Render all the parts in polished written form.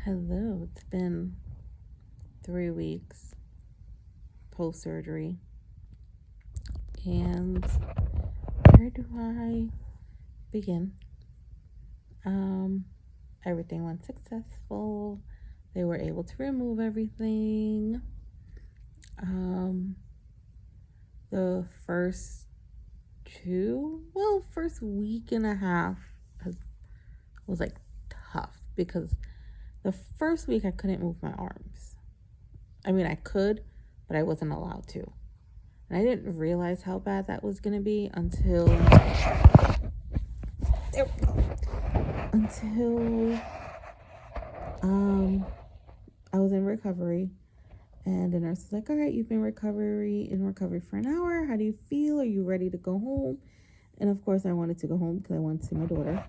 Hello, it's been 3 weeks post surgery, and where do I begin? Um, Everything went successful. They were able to remove everything. Um, the first week and a half was like tough because the first week I couldn't move my arms. I mean, I could, but I wasn't allowed to. And I didn't realize how bad that was gonna be until um I was in recovery, and the nurse was like, "All right, you've been in recovery for an hour. How do you feel? Are you ready to go home?" And of course, I wanted to go home because I wanted to see my daughter.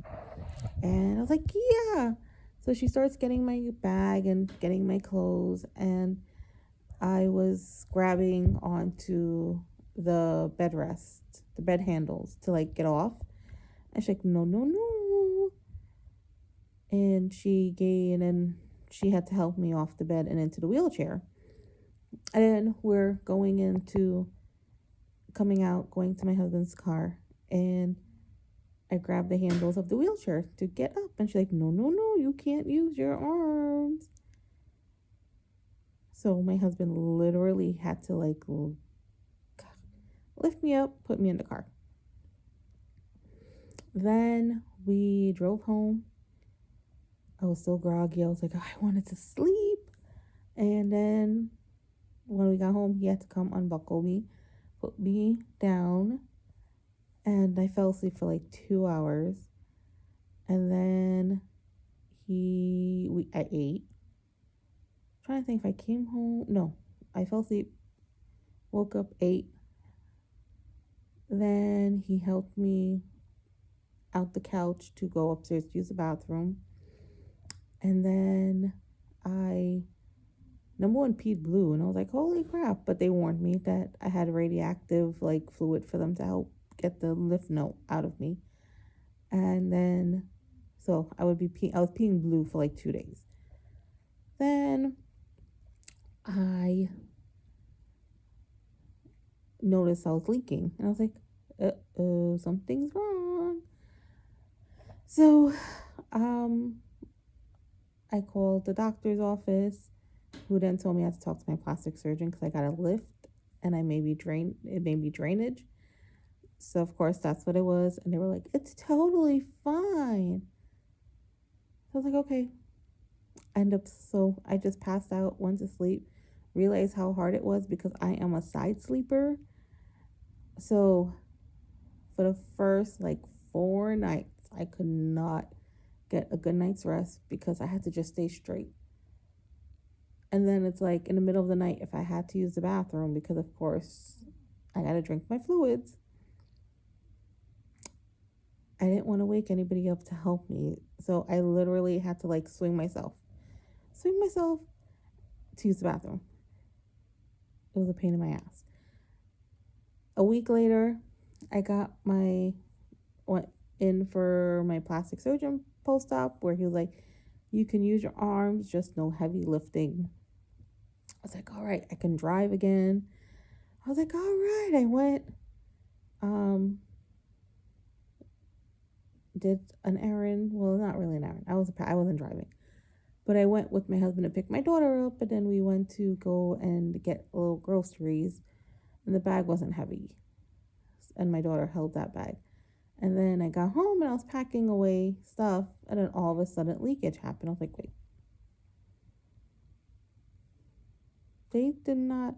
And I was like, "Yeah." So she starts getting my bag and getting my clothes, and I was grabbing onto the bed handles to like get off. And she's like, "No, no, no." And then she had to help me off the bed and into the wheelchair. And then we're coming out, going to my husband's car, and I grabbed the handles of the wheelchair to get up, and she's like, "No, no, no, you can't use your arms." So my husband literally had to like lift me up, put me in the car. Then we drove home. I was so groggy. I was like, I wanted to sleep. And then when we got home, he had to come unbuckle me, put me down, and I fell asleep for like 2 hours. And then I ate. I'm trying to think if I came home. No, I fell asleep, woke up, ate. Then he helped me out the couch to go upstairs to use the bathroom. And then I number one peed blue, and I was like, holy crap. But they warned me that I had radioactive like fluid for them to help get the lymph node out of me. And then so I was peeing blue for like 2 days. Then I noticed I was leaking, and I was like, uh-oh, something's wrong. So I called the doctor's office, who then told me I had to talk to my plastic surgeon because I got a lift and it may be drainage. So of course that's what it was, and they were like, "It's totally fine." So I was like, "Okay." So I just passed out, went to sleep, realized how hard it was because I am a side sleeper. So for the first like 4 nights, I could not get a good night's rest because I had to just stay straight. And then it's like in the middle of the night, if I had to use the bathroom, because of course I got to drink my fluids, I didn't want to wake anybody up to help me. So I literally had to like swing myself to use the bathroom. It was a pain in my ass. A week later, I went in for my plastic surgeon post op, where he was like, "You can use your arms, just no heavy lifting." I was like, "All right, I can drive again." I was like, "All right." I went, um, did an errand. Well, not really an errand. I wasn't driving, but I went with my husband to pick my daughter up, and then we went to go and get little groceries, and the bag wasn't heavy, and my daughter held that bag. And then I got home and I was packing away stuff, and then all of a sudden leakage happened. I was like, wait, they did not.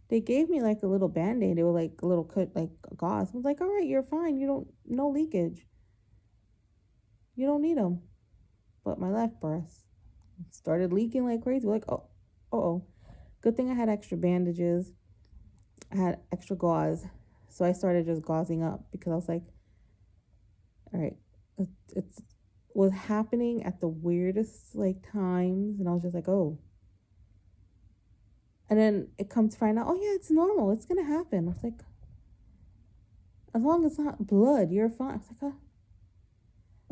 They gave me like a little band aid. They were like a little cut, like gauze. I was like, all right, you're fine. No leakage. You don't need them. But my left breast started leaking like crazy. Like, oh. Good thing I had extra bandages. I had extra gauze. So I started just gauzing up because I was like, all right, it's was happening at the weirdest like times. And I was just like, oh. And then it comes to find out, oh yeah, it's normal. It's going to happen. I was like, as long as it's not blood, you're fine. I was like, oh.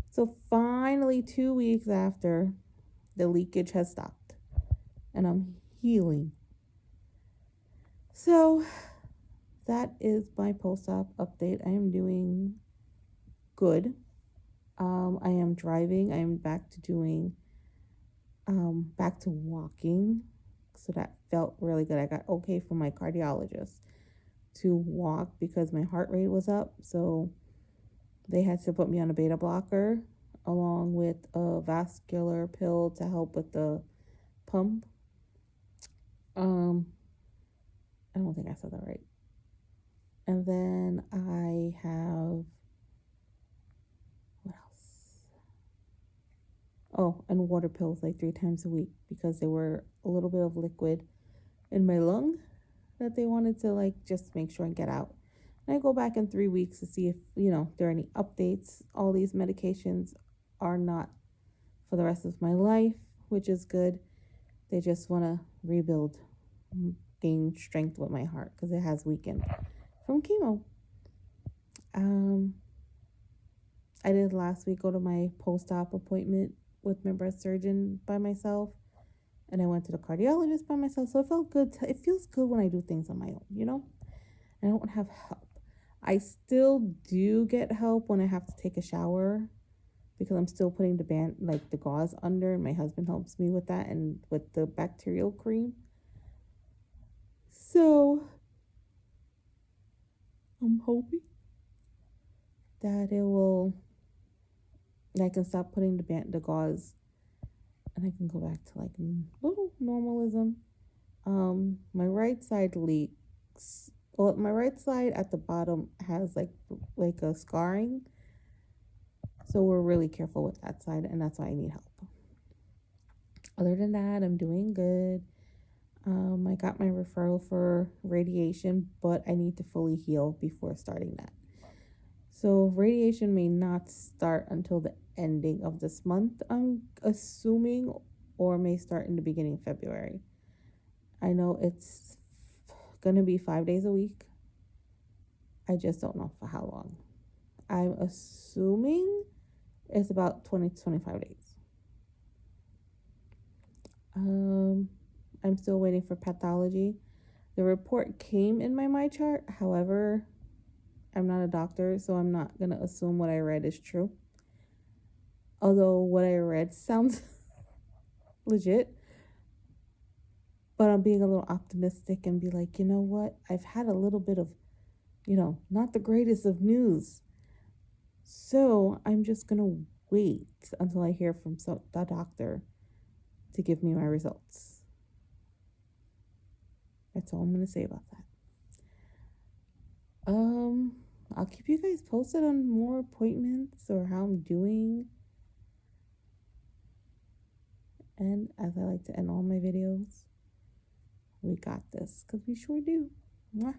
So finally, 2 weeks after, The leakage has stopped and I'm healing. So that is my post-op update. I am doing good. I am driving. I am back to doing back to walking. So that felt really good. I got okay from my cardiologist to walk because my heart rate was up. So they had to put me on a beta blocker along with a vascular pill to help with the pump. I don't think I said that right. And then I have what else? Oh, and water pills like 3 times a week because there were a little bit of liquid in my lung that they wanted to like just make sure and get out. And I go back in 3 weeks to see if, there are any updates. All these medications are not for the rest of my life, which is good. They just want to rebuild, gain strength with my heart because it has weakened from chemo. I did last week go to my post-op appointment with my breast surgeon by myself, and I went to the cardiologist by myself. So it felt good. It feels good when I do things on my own, I don't have help. I still do get help when I have to take a shower because I'm still putting the gauze under, and my husband helps me with that and with the bacterial cream. So I'm hoping that I can stop putting the gauze and I can go back to like little normalism. My right side leaks. Well, my right side at the bottom has like a scarring. So we're really careful with that side, and that's why I need help. Other than that, I'm doing good. I got my referral for radiation, but I need to fully heal before starting that. So radiation may not start until the ending of this month, I'm assuming, or may start in the beginning of February. I know it's gonna be 5 days a week. I just don't know for how long. I'm assuming it's about 20 to 25 days. I'm still waiting for pathology. The report came in my MyChart. However, I'm not a doctor, so I'm not going to assume what I read is true. Although what I read sounds legit. But I'm being a little optimistic and be like, you know what? I've had a little bit of, not the greatest of news. So I'm just going to wait until I hear from the doctor to give me my results. That's all I'm going to say about that. I'll keep you guys posted on more appointments or how I'm doing. And as I like to end all my videos, we got this because we sure do. Mwah.